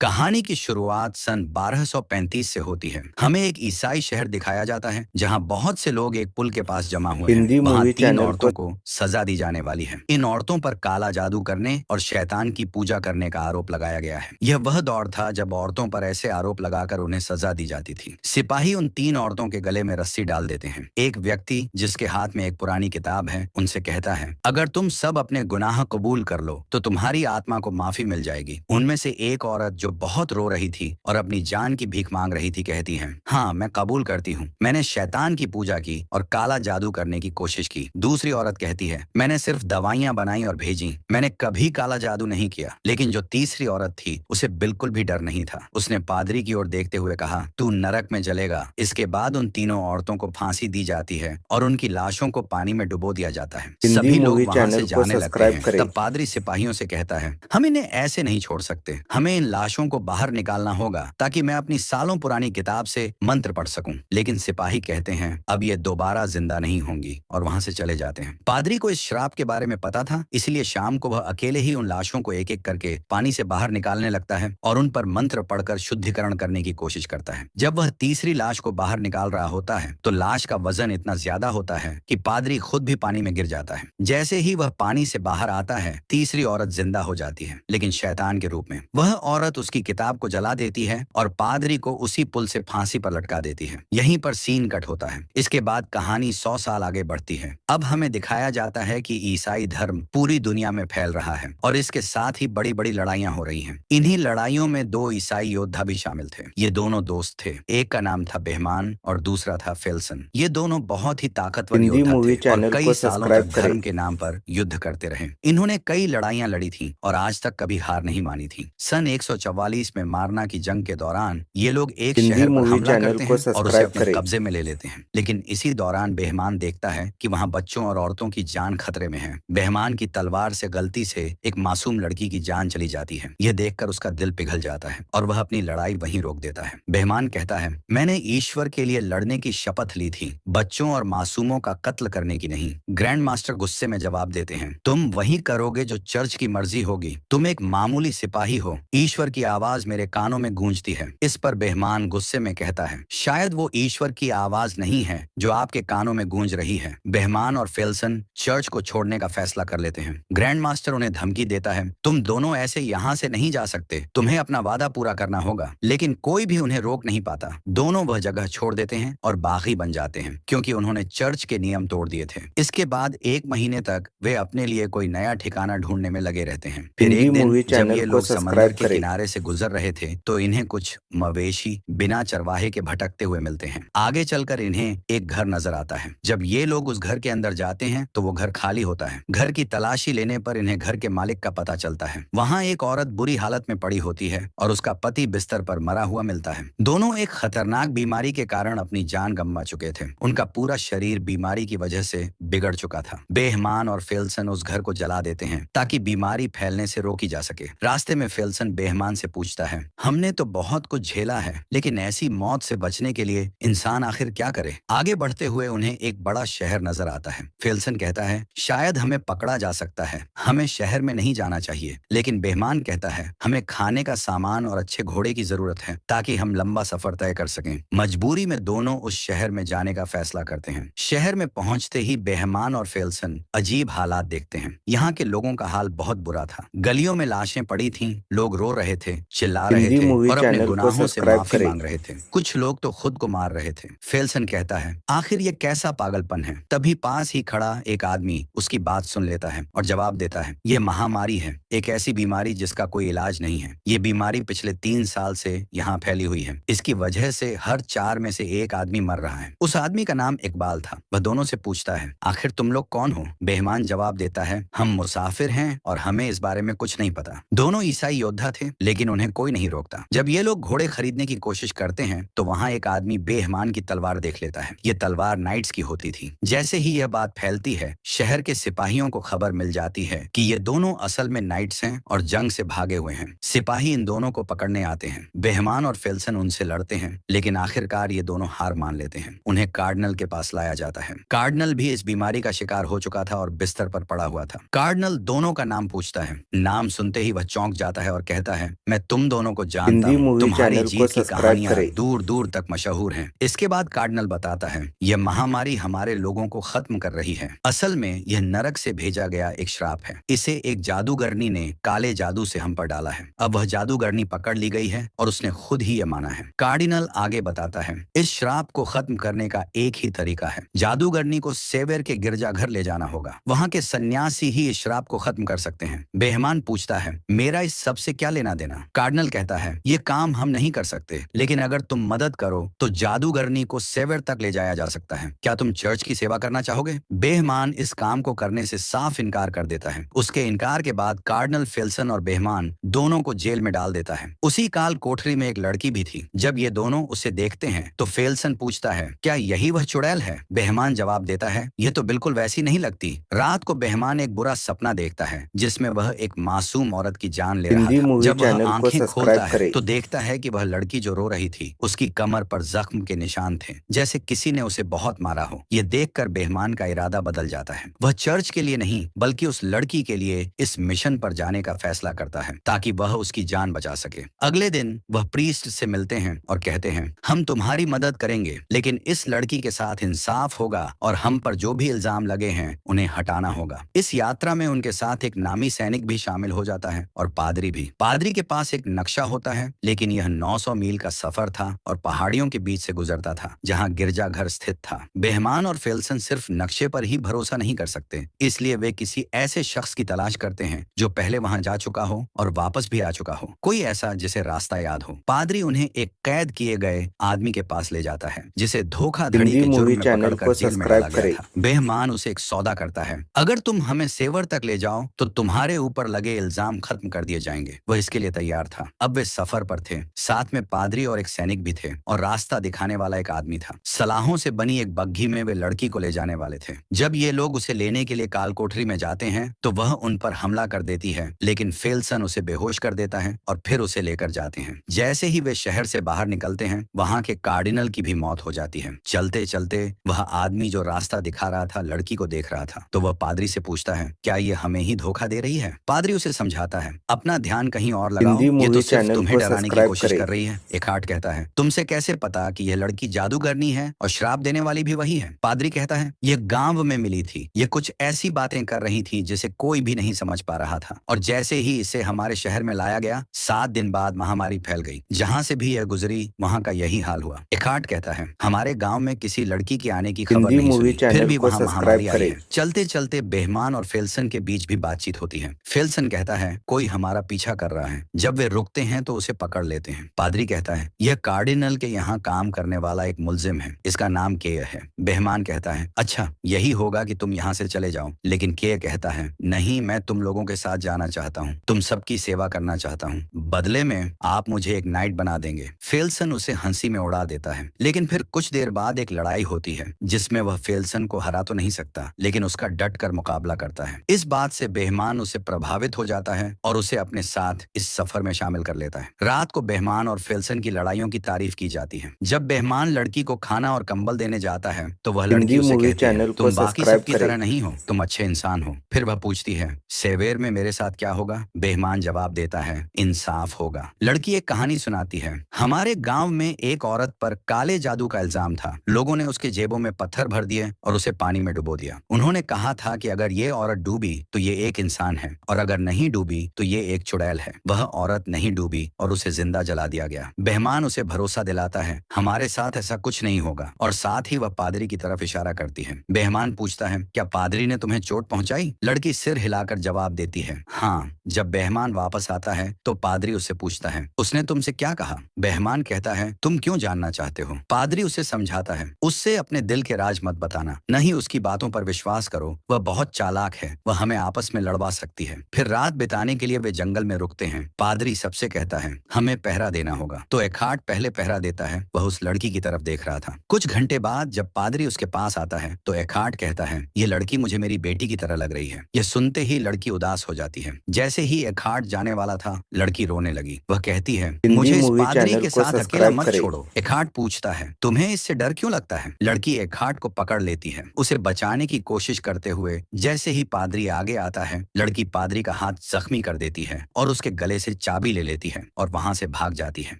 कहानी की शुरुआत सन 1235 से होती है। हमें एक ईसाई शहर दिखाया जाता है जहां बहुत से लोग एक पुल के पास जमा हुए हैं। हिंदी वहां मूवी तीन चैनल को औरतों को सजा दी जाने वाली है। इन औरतों पर काला जादू करने और शैतान की पूजा करने का आरोप लगाया गया है। यह वह दौर था जब औरतों पर ऐसे आरोप लगाकर उन्हें सजा दी जाती थी। सिपाही उन तीन औरतों के गले में रस्सी डाल देते हैं। एक व्यक्ति जिसके हाथ में एक पुरानी किताब है उनसे कहता है, अगर तुम सब अपने गुनाह कबूल कर लो तो तुम्हारी आत्मा को माफी मिल जाएगी। उनमें से एक औरत जो बहुत रो रही थी और अपनी जान की भीख मांग रही थी कहती है, हाँ मैं कबूल करती हूँ, मैंने शैतान की पूजा की और काला जादू करने की कोशिश की। दूसरी औरत कहती है, मैंने सिर्फ दवाइयां बनाई और भेजी, मैंने कभी काला जादू नहीं किया। लेकिन जो तीसरी औरत थी उसे बिल्कुल भी डर नहीं था। उसने पादरी की ओर देखते हुए कहा, तू नरक में जलेगा। इसके बाद उन तीनों औरतों को फांसी दी जाती है और उनकी लाशों को पानी में डुबो दिया जाता है। हिंदी सभी लोग मूवी वहां से चैनल को जाने लगते सब्सक्राइब हैं। करें। तब पादरी सिपाहियों से कहता है, हम इन्हें ऐसे नहीं छोड़ सकते, हमें इन लाशों को बाहर निकालना होगा ताकि मैं अपनी सालों पुरानी किताब से मंत्र पढ़ सकूं। लेकिन सिपाही कहते हैं, अब ये दोबारा जिंदा नहीं होंगी और वहां से चले जाते हैं। पादरी को इस श्राप के बारे में पता था, इसलिए शाम को वह अकेले ही उन लाशों को एक एक करके पानी से बाहर निकालने लगता है और उन पर मंत्र पढ़कर शुद्धिकरण करने की कोशिश करता है। जब वह तीसरी लाश को बाहर निकाल रहा होता है तो लाश का वजन इतना ज्यादा होता है कि पादरी खुद भी पानी में गिर जाता है। जैसे ही वह पानी से बाहर आता है, तीसरी औरत जिंदा हो जाती है, लेकिन शैतान के रूप में। वह औरत उसकी किताब को जला देती है और पादरी को उसी पुल से फांसी पर लटका देती है। यहीं पर सीन कट होता है। इसके बाद कहानी 100 साल आगे बढ़ती है। अब हमें दिखाया जाता है कि ईसाई धर्म पूरी दुनिया में फैल रहा है और इसके साथ ही बड़ी बड़ी लड़ाइयां हो रही हैं। इन्हीं लड़ाइयों में दो ईसाई योद्धा भी शामिल थे। ये दोनों दोस्त थे। एक का नाम था बेहमान और दूसरा था फेल्सन। ये दोनों बहुत ही ताकतवर हिंदी योद्धा मूवी थे और चैनल कई को सालों तक सब्सक्राइब करें। धर्म के नाम पर युद्ध करते रहे। इन्होंने कई लड़ाइयां लड़ी थी और आज तक कभी हार नहीं मानी थी। सन 144 में मारना की जंग के दौरान ये लोग एक हिंदी शहर पर मूवी हमला चैनल करते को हैं और उसे सब्सक्राइब अपने करें। कब्जे में ले लेते हैं। लेकिन इसी दौरान बेहमान देखता है कि वहां बच्चों और औरतों की जान खतरे में है। बेहमान की तलवार से गलती से एक मासूम लड़की की जान चली जाती है। यह देखकर उसका दिल पिघल जाता है और वह अपनी लड़ाई वहीं रोक देता है। बेहमान कहता है, मैंने ईश्वर के लिए लड़ने की शपथ ली थी, बच्चों और मासूमों का कत्ल करने की नहीं। ग्रैंड मास्टर गुस्से में जवाब देते हैं, तुम वही करोगे जो चर्च की मर्जी होगी। तुम एक मामूली सिपाही हो। ईश्वर की आवाज मेरे कानों में गूंजती है। इस पर बेहमान गुस्से में कहता है, शायद वो ईश्वर की आवाज नहीं है जो आपके कानों में गूंज रही है। बेहमान और फेल्सन चर्च को छोड़ने का फैसला कर लेते हैं। ग्रैंड मास्टर उन्हें धमकी देता है, तुम दोनों ऐसे यहाँ से नहीं जा सकते, तुम्हें अपना वादा पूरा करना होगा। लेकिन कोई भी उन्हें रोक नहीं पाता। दोनों वह जगह छोड़ देते हैं और बागी बन जाते हैं क्योंकि उन्होंने चर्च के नियम तोड़ दिए थे। इसके बाद 1 महीने तक वे अपने लिए कोई नया ठिकाना ढूंढने में लगे रहते हैं। फिर हिंदी एक दिन मूवी जब चैनल ये को लोग समंदर सब्सक्राइब के करें। किनारे से गुजर रहे थे तो इन्हें कुछ मवेशी बिना चरवाहे के भटकते हुए मिलते हैं। आगे चलकर इन्हें एक घर नजर आता है। जब ये लोग उस घर के अंदर जाते हैं तो वो घर खाली होता है। घर की तलाशी लेने पर इन्हें घर के मालिक का पता चलता है। वहाँ एक औरत बुरी हालत में पड़ी होती है और उसका पति बिस्तर पर मरा हुआ मिलता है। दोनों एक खतरनाक बीमारी के कारण अपनी जान गंवा चुके थे। उनका पूरा शरीर बीमारी की वजह से बिगड़ चुका था। बेहमान और फेल्सन उस घर को जला देते हैं ताकि बीमारी फैलने से रोकी जा सके। रास्ते में फेल्सन बेहमान से पूछता है, हमने तो बहुत कुछ झेला है, लेकिन ऐसी मौत से बचने के लिए इंसान आखिर क्या करे। आगे बढ़ते हुए उन्हें एक बड़ा शहर नजर आता है। फेल्सन कहता है, शायद हमें पकड़ा जा सकता है, हमें शहर में नहीं जाना चाहिए। लेकिन बेहमान कहता है, हमें खाने का सामान और अच्छे घोड़े की जरूरत है ताकि हम लंबा सफर तय कर सकें। मजबूरी में दोनों उस शहर में जाने का फैसला करते हैं। शहर में पहुंचते ही बेहमान और फेल्सन अजीब हालात देखते हैं। यहाँ के लोगों का हाल बहुत बुरा था। गलियों में लाशें पड़ी थीं, लोग रो रहे थे, चिल्ला रहे हिंदी थे मूवी और अपने चैनल को गुनाहों से सब्सक्राइब माफी करें। मांग रहे थे। कुछ लोग तो खुद को मार रहे थे। फेल्सन कहता है, आखिर ये कैसा पागलपन है। तभी पास ही खड़ा एक आदमी उसकी बात सुन लेता है और जवाब देता है, ये महामारी है, एक ऐसी बीमारी जिसका कोई इलाज नहीं है। ये बीमारी पिछले 3 साल से यहाँ फैली हुई है। इसकी वजह से हर 4 में से एक आदमी मर रहा है। उस आदमी का नाम इकबाल था। वह दोनों से पूछता है, आखिर तुम लोग कौन हो। बेहमान जवाब देता है, हम मुसाफिर हैं और हमें इस बारे में कुछ नहीं पता। दोनों ईसाई योद्धा थे लेकिन उन्हें कोई नहीं रोकता। जब ये लोग घोड़े खरीदने की कोशिश करते हैं तो वहाँ एक आदमी बेहमान की तलवार देख लेता है। ये तलवार नाइट्स की होती थी। जैसे ही यह बात फैलती है, शहर के सिपाहियों को खबर मिल जाती है कि ये दोनों असल में नाइट्स हैं और जंग से भागे हुए हैं। सिपाही इन दोनों को पकड़ने आते हैं। बेहमान और फेल्सन उनसे लड़ते हैं लेकिन आखिरकार ये दोनों हार मान लेते हैं। उन्हें कार्डिनल के पास लाया जाता है। कार्डिनल भी इस बीमारी का शिकार हो चुका था और बिस्तर पर पड़ा हुआ था। कार्डिनल दोनों का नाम पूछता है। नाम सुनते ही वह चौंक जाता है और कहता है, मैं तुम दोनों को जानता हिंदी हूँ, मूवी तुम्हारी चैनल को जीत की सब्सक्राइब कहानियां करें। दूर दूर तक मशहूर हैं। इसके बाद कार्डिनल बताता है, यह महामारी हमारे लोगों को खत्म कर रही है। असल में यह नरक से भेजा गया एक श्राप है। इसे एक जादूगरनी ने काले जादू से हम पर डाला है। अब वह जादूगरनी पकड़ ली गई है और उसने खुद ही यह माना है। कार्डिनल आगे बताता है, इस श्राप को खत्म करने का एक ही तरीका है, जादूगरनी को सेवेर के गिरजाघर ले जाना होगा। वहाँ के सन्यासी ही इस श्राप को खत्म कर सकते हैं। बेहमान पूछता है, मेरा इस सब से क्या लेना देना? कार्डिनल कहता है, ये काम हम नहीं कर सकते, लेकिन अगर तुम मदद करो तो जादूगरनी को सेवेर तक ले जाया जा सकता है। क्या तुम चर्च की सेवा करना चाहोगे? बेहमान इस काम को करने से साफ इनकार कर देता है। उसके इनकार के बाद कार्डिनल फेल्सन और बेहमान दोनों को जेल में डाल देता है। उसी काल कोठरी में एक लड़की भी थी। जब ये दोनों उसे देखते हैं तो फेल्सन पूछता है, क्या यही वह चुड़ैल है? बेहमान जवाब देता है, यह तो बिल्कुल वैसी नहीं लगती। रात को बेहमान एक बुरा सपना देखता है जिसमें वह एक मासूम औरत की जान ले रहा हिंदी था। मूवी जब वह चैनल को आंखें सब्सक्राइब खोलता है करें। तो देखता है कि वह लड़की जो रो रही थी उसकी कमर पर जख्म के निशान थे, जैसे किसी ने उसे बहुत मारा हो। यह देखकर बेहमान का इरादा बदल जाता है। वह चर्च के लिए नहीं बल्कि उस लड़की के लिए इस मिशन पर जाने का फैसला करता है ताकि वह उसकी जान बचा सके। अगले दिन वह प्रीस्ट से मिलते हैं और कहते हैं, हम तुम्हारी मदद करेंगे, लेकिन इस लड़की के साथ इंसाफ होगा और हम पर जो भी इल्जाम लगे हैं उन्हें हटाना होगा। इस यात्रा में उनके साथ एक नामी सैनिक भी शामिल हो जाता है और पादरी भी। पादरी के पास एक नक्शा होता है, लेकिन यह 900 मील का सफर था और पहाड़ियों के बीच से गुजरता था जहां गिरजाघर स्थित था। बेहमान और फेल्सन सिर्फ नक्शे पर ही भरोसा नहीं कर सकते, इसलिए वे किसी ऐसे शख्स की तलाश करते हैं जो पहले वहां जा चुका हो और वापस भी आ चुका हो, कोई ऐसा जिसे रास्ता याद हो। पादरी उन्हें एक कैद किए गए आदमी के पास ले जाता है जिसे धोखाधड़ी हिंदी के जुर्म मूवी में चैनल पकड़कर को जेल में डाला सब्सक्राइब गया करें। था। बेहमान उसे एक सौदा करता है, अगर तुम हमें सेवर तक ले जाओ तो तुम्हारे ऊपर लगे इल्जाम खत्म कर दिए जाएंगे। वह इसके लिए तैयार था। अब वे सफर पर थे, साथ में पादरी और एक सैनिक भी थे और रास्ता दिखाने वाला एक आदमी था। सलाहों से बनी एक बग्घी में वे लड़की को ले जाने वाले थे। जब ये लोग उसे लेने के लिए काल कोठरी में जाते हैं तो वह उन पर हमला कर देती है, लेकिन फेल्सन उसे बेहोश कर देता है और फिर उसे लेकर जाते हैं। जैसे ही वे शहर से बाहर निकलते हैं, वहां के कार्डिनल की भी मौत हो जाती है। चलते चलते वह आदमी जो रास्ता दिखा रहा था लड़की को देख रहा था, तो वह पादरी से पूछता है, क्या ये हमें ही धोखा दे रही है? पादरी उसे समझाता है, अपना ध्यान कहीं और लगाओ, हिंदी ये तो मूवी सिर्फ चैनल तुम्हें को डराने की सब्सक्राइब कोशिश करें। कर रही है। एकार्ट कहता है, तुमसे कैसे पता कि यह लड़की जादूगरनी है और श्राप देने वाली भी वही है? पादरी कहता है, यह गांव में मिली थी, ये कुछ ऐसी बातें कर रही थी जिसे कोई भी नहीं समझ पा रहा था, और जैसे ही इसे हमारे शहर में लाया गया 7 दिन बाद महामारी फैल गई। जहां से भी यह गुजरी वहां का यही हाल हुआ। एकार्ट कहता है, हमारे गांव में किसी लड़की के आने की खबर हिंदी नहीं मूवी सुनी, फिर चैनल भी को वहां सब्सक्राइब महामारी आई करें। है। चलते चलते बेहमान और फेल्सन के बीच भी बातचीत होती है। फेल्सन कहता है, कोई हमारा पीछा कर रहा है। जब वे रुकते हैं तो उसे पकड़ लेते हैं। पादरी कहता है, यह कार्डिनल के यहाँ काम करने वाला एक मुलजिम है, इसका नाम केय है। बेहमान कहता है, अच्छा यही होगा कि तुम यहाँ से चले जाओ। लेकिन केय कहता है, नहीं, मैं तुम लोगों के साथ जाना चाहता हूँ, तुम सबकी सेवा करना चाहता हूँ, बदले में आप मुझे एक नाइट बना देंगे। फेल्सन उसे हंसी में उड़ा देता है, लेकिन फिर कुछ देर बाद एक लड़ाई होती है जिसमें वह फेल्सन को हरा तो नहीं सकता, लेकिन उसका डट कर मुकाबला करता है। इस बात से बेहमान उसे प्रभावित हो जाता है और उसे अपने साथ इस सफर में शामिल कर लेता है। रात को बेहमान और फेल्सन की लड़ाइयों की तारीफ की जाती है। जब बेहमान लड़की को खाना और कंबल देने जाता है तो वह लड़की हिंदी उसे मूवी कहती है, चैनल को तुम बाकी सब्सक्राइब सबकी करें। तरह नहीं हो, तुम अच्छे इंसान हो। फिर वह पूछती है, सेवेर में मेरे साथ क्या होगा? बेहमान जवाब देता है, इंसाफ होगा। लड़की एक कहानी सुनाती है, हमारे गांव में एक औरत पर काले जादू का इल्जाम था। लोगों ने उसके जेबों में पत्थर भर दिए और उसे पानी में डुबो दिया। उन्होंने कहा था कि अगर ये औरत डूबी तो ये एक इंसान है, और अगर नहीं डूबी तो ये एक चुड़ैल है। वह औरत नहीं डूबी और उसे जिंदा जला दिया गया। बेहमान उसे भरोसा दिलाता है, हमारे साथ ऐसा कुछ नहीं होगा, और साथ ही वह पादरी की तरफ इशारा करती है। बेहमान पूछता है, क्या पादरी ने तुम्हें चोट पहुंचाई? लड़की सिर हिलाकर जवाब देती है, हाँ। जब बेहमान वापस आता है तो पादरी उससे पूछता है, उसने तुमसे क्या कहा? बेहमान कहता है, तुम क्यों जानना चाहते हो? पादरी उसे समझाता है, उससे अपने दिल के राज मत बताना, नहीं उसकी बातों पर विश्वास करो, वह बहुत चालाक है, वह हमें आपस में लड़वा सकती है। फिर रात बिताने के लिए वे जंगल में रुकते हैं। पादरी सबसे कहता है, हमें पहरा देना होगा, तो एकार्ट पहले पहरा देता है। वह उस लड़की की तरफ देख रहा था। कुछ घंटे बाद जब पादरी उसके पास आता है तो एकार्ट कहता है, ये लड़की मुझे मेरी बेटी की तरह लग रही है। यह सुनते ही लड़की उदास हो जाती है। जैसे ही एकार्ट जाने वाला था लड़की रोने लगी। वह कहती है, हिंदी मुझे इस मूवी पादरी चैनल के को साथ अकेला सब्सक्राइब मत करें। छोड़ो। एकार्ट पूछता है, तुम्हें इससे डर क्यों लगता है? लड़की एकार्ट को पकड़ लेती है, उसे बचाने की कोशिश करते हुए। जैसे ही पादरी आगे आता है लड़की पादरी का हाथ जख्मी कर देती है और उसके गले से चाबी ले लेती है और वहां से भाग जाती है।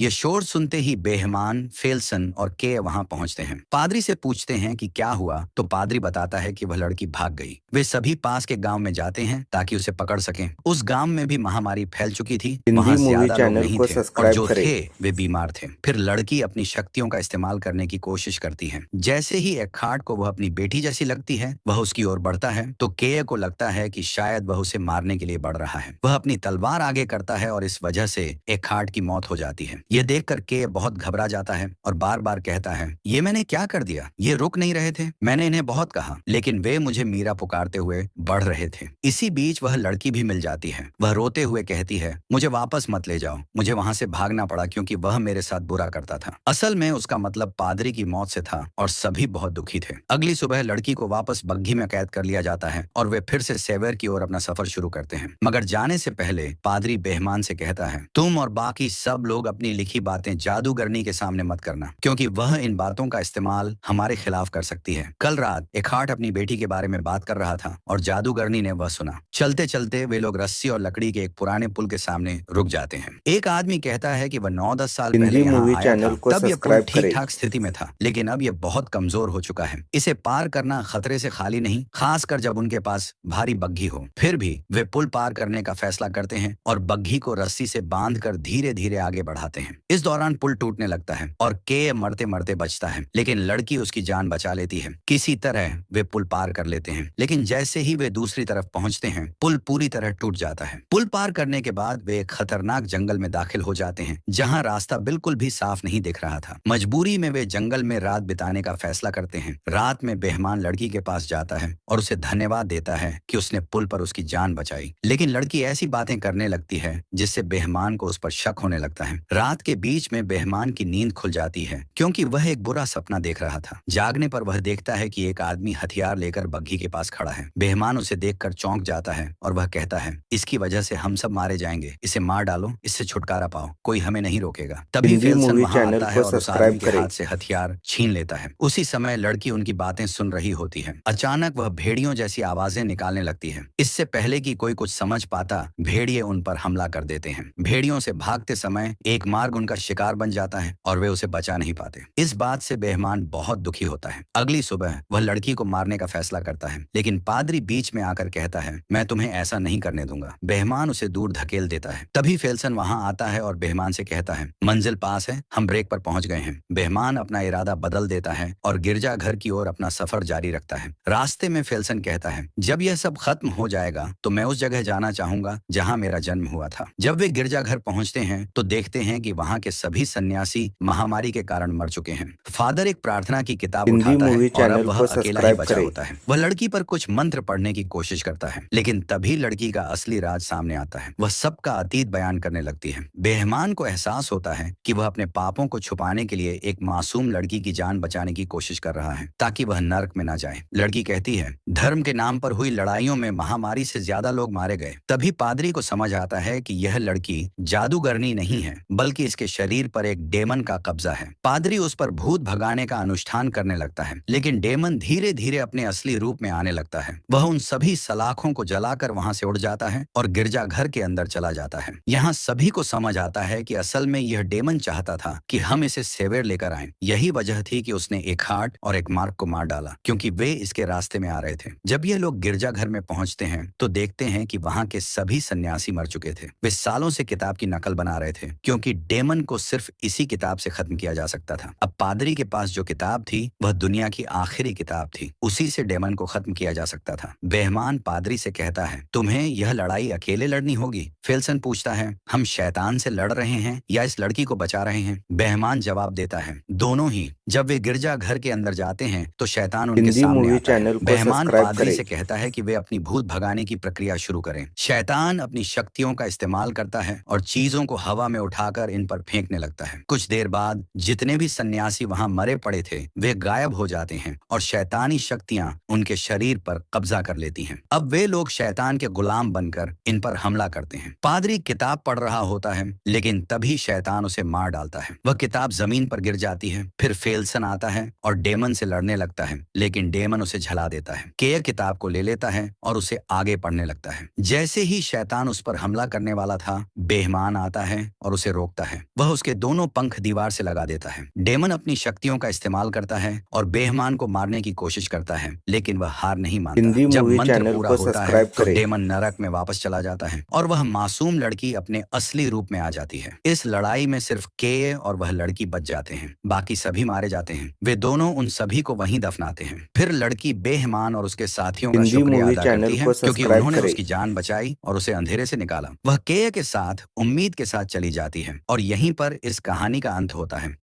ये शोर सुनते ही बेहमान, फेल्सन और के वहां पहुंचते हैं। पादरी से पूछते हैं कि क्या हुआ, तो पादरी बताता है कि वह लड़की भाग गई। वे सभी पास के गांव में जाते हैं ताकि उसे पकड़ सकें। उस गांव में भी महामारी फैल चुकी थी, हिंदी वहां मूवी ज्यादा लोग चैनल नहीं को थे और सब्सक्राइब जो करें। थे वे बीमार थे। फिर लड़की अपनी शक्तियों का इस्तेमाल करने की कोशिश करती है। जैसे ही एखार्ड को वह अपनी बेटी जैसी लगती है, वह उसकी ओर बढ़ता है तो के को लगता है कि शायद वह उसे मारने के लिए बढ़ रहा है। वह अपनी तलवार आगे करता है और इस वजह से एखार्ड की मौत हो जाती है। यह देखकर के बहुत घबरा जाता है और बार बार कहता है, ये मैंने क्या कर दिया, ये रुक नहीं रहे थे, मैंने इन्हें बहुत कहा लेकिन वे मुझे मीरा पुकारते हुए बढ़ रहे थे। इसी बीच वह लड़की भी मिल जाती है। वह रोते हुए कहती है, मुझे वापस मत ले जाओ, मुझे वहां से भागना पड़ा क्योंकि वह मेरे साथ बुरा करता था। असल में उसका मतलब पादरी की मौत से था और सभी बहुत दुखी थे। अगली सुबह लड़की को वापस बग्घी में कैद कर लिया जाता है और वे फिर से सेवर की ओर अपना सफर शुरू करते हैं। मगर जाने से पहले पादरी बेहमान से कहता है, तुम और बाकी सब लोग अपनी लिखी बातें जादूगरनी के सामने मत करना, क्योंकि वह इन बातों का इस्तेमाल हमारे खिलाफ कर सकती है। कल रात एखार्ड अपनी बेटी के बारे में बात कर रहा था और जादूगरनी ने वह सुना। चलते चलते वे लोग रस्सी और लकड़ी के एक पुराने पुल के सामने रुक जाते हैं। एक आदमी कहता है कि वह 9-10 साल पहले हिंदी यहाँ मूवी आया चैनल था, को तब यह पुल सब्सक्राइब ठीक करें। ठाक स्थिति में था, लेकिन अब यह बहुत कमजोर हो चुका है। इसे पार करना खतरे से खाली नहीं, खासकर जब उनके पास भारी बग्घी हो। फिर भी वे पुल पार करने का फैसला करते हैं और बग्घी को रस्सी से बांधकर धीरे धीरे आगे बढ़ाते हैं। इस दौरान पुल टूटने लगता है और के मरते मरते बचता है, लेकिन लड़की उसकी जान बचा लेती है। किसी तरह वे पुल पार कर लेते हैं, लेकिन जैसे ही वे दूसरी तरफ पहुंचते हैं, पुल पूरी तरह टूट जाता है। पुल पार करने के बाद वे एक खतरनाक जंगल में दाखिल हो जाते हैं, जहां रास्ता बिल्कुल भी साफ नहीं दिख रहा था। मजबूरी में वे जंगल में रात बिताने का फैसला करते हैं। रात में बेहमान लड़की के पास जाता है और उसे धन्यवाद देता है कि उसने पुल पर उसकी जान बचाई, लेकिन लड़की ऐसी बातें करने लगती है जिससे बेहमान को उस पर शक होने लगता है। रात के बीच में बेहमान की नींद खुल जाती है क्योंकि वह एक बुरा सपना देख रहा था। जागने पर वह देखता है कि एक आदमी हथियार लेकर बग्घी के पास खड़ा है। बेहमान उसे देखकर चौंक जाता है और वह कहता है, इसकी वजह से हम सब मारे जाएंगे, इसे मार डालो, इससे छुटकारा पाओ, कोई हमें नहीं रोकेगा। तभी हिंदी फेल्सन मूवी वहां चैनल आता है को और उस सब्सक्राइब आदमी के करें। हाथ से हथियार छीन लेता है। उसी समय लड़की उनकी बातें सुन रही होती है। अचानक वह भेड़ियों जैसी आवाजें निकालने लगती है। इससे पहले कि कोई कुछ समझ पाता, भेड़िए उन पर हमला कर देते हैं। भेड़ियों से भागते समय एक मार्ग उनका शिकार बन जाता है और वे उसे बचा नहीं पाते। इस बात से बेहमान बहुत दुखी होता है। अगली सुबह वह लड़की को मारने का फैसला करता है, लेकिन पादरी बीच में आकर कहता है, मैं तुम्हें ऐसा नहीं करने दूंगा। बेहमान उसे दूर धकेल देता है। तभी फेल्सन वहां आता है और बेहमान से कहता है, मंजिल पास है, हम ब्रेक पर पहुंच गए हैं। बेहमान अपना इरादा बदल देता है और गिरजाघर की ओर अपना सफर जारी रखता है। रास्ते में फेल्सन कहता है, जब यह सब खत्म हो जाएगा तो मैं उस जगह जाना चाहूंगा जहां मेरा जन्म हुआ था। जब वे गिरजाघर पहुंचते हैं तो देखते हैं कि वहां के सभी सन्यासी महामारी के कारण मर चुके हैं। फादर एक प्रार्थना की किताब हिंदी उठाता है मूवी और अब चैनल वह को अकेला ही सब्सक्राइब बचा करें। होता है। वह लड़की पर कुछ मंत्र पढ़ने की कोशिश करता है, लेकिन तभी लड़की का असली राज सामने आता है। वह सबका अतीत बयान करने लगती है। बेहमान को एहसास होता है कि वह अपने पापों को छुपाने के लिए एक मासूम लड़की की जान बचाने की कोशिश कर रहा है ताकि वह नर्क में न जाए। लड़की कहती है, धर्म के नाम पर हुई लड़ाइयों में महामारी से ज्यादा लोग मारे गए। तभी पादरी को समझ आता है कि यह लड़की जादूगरनी नहीं है, बल्कि इसके शरीर पर एक डेमन का कब्जा है। पादरी उस पर भूत भगाने का अनुष्ठान करने लगता है, लेकिन डेमन धीरे धीरे अपने असली रूप में आने लगता है। वह उन सभी सलाखों को जलाकर वहां से उड़ जाता है और गिरजाघर के अंदर चला जाता है। यहाँ सभी को समझ आता है कि असल में यह डेमन चाहता था कि हम इसे सेवेर लेकर आएं। यही वजह थी कि उसने एक हार्ट और एक मार्क को मार डाला, क्योंकि वे इसके रास्ते में आ रहे थे। जब ये लोग गिरजाघर में पहुंचते हैं तो देखते हैं कि वहां के सभी सन्यासी मर चुके थे। वे सालों से किताब की नकल बना रहे थे, क्योंकि डेमन को सिर्फ इसी किताब से खत्म किया जा सकता था। अब पादरी के पास जो किताब थी वह दुनिया की आखिरी किताब थी, उसी से डेमन को खत्म किया जा सकता था। बेहमान पादरी से कहता है, तुम्हें यह लड़ाई अकेले लड़नी होगी। फेल्सन पूछता है, हम शैतान से लड़ रहे हैं या इस लड़की को बचा रहे हैं? बेहमान जवाब देता है, दोनों ही। जब वे गिरजा घर के अंदर जाते हैं तो शैतान उनके हिंदी सामने मूवी आता है। चैनल को बेहमान सब्सक्राइब पादरी करें। से कहता है कि वे अपनी भूत भगाने की प्रक्रिया शुरू करें। शैतान अपनी शक्तियों का इस्तेमाल करता है और चीजों को हवा में उठाकर इन पर फेंकने लगता है। कुछ देर बाद जितने भी सन्यासी वहां मरे पड़े थे वे गायब हो जाते हैं और शैतानी शक्तियां उनके शरीर पर कब्जा कर लेती हैं। अब वे लोग शैतान के गुलाम बनकर इन पर हमला करते हैं। पादरी किताब पढ़ रहा होता है, लेकिन तभी शैतान उसे मार डालता है। वह किताब जमीन पर गिर जाती जाती है। फिर फेल्सन आता है और डेमन से लड़ने लगता है, लेकिन डेमन उसे झला देता है। केय किताब को ले लेता है और उसे आगे पढ़ने लगता है। जैसे ही शैतान उस पर हमला करने वाला था, बेहमान आता है और उसे रोकता है। वह उसके दोनों पंख दीवार से लगा देता है। डेमन अपनी शक्तियों का इस्तेमाल करता है और बेहमान को मारने की कोशिश करता है, लेकिन वह हार नहीं मानता। हिंदी जब मूवी मंत्र चैनल पूरा को होता है सब्सक्राइब तो करें। डेमन नरक में वापस चला जाता है और वह मासूम लड़की अपने असली रूप में आ जाती है। इस लड़ाई में सिर्फ केय और वह लड़की बच जाते हैं, बाकी सभी मारे जाते हैं। वे दोनों उन सभी को वहीं दफनाते हैं। फिर लड़की बेहमान और उसके साथियों का हिंदी शुक्रिया मूवी अदा चैनल करती है, को क्योंकि सब्सक्राइब उन्होंने करें। उसकी जान बचाई और उसे अंधेरे से निकाला। वह केय के साथ उम्मीद के साथ चली जाती है और यहीं पर इस कहानी का अंत होता है।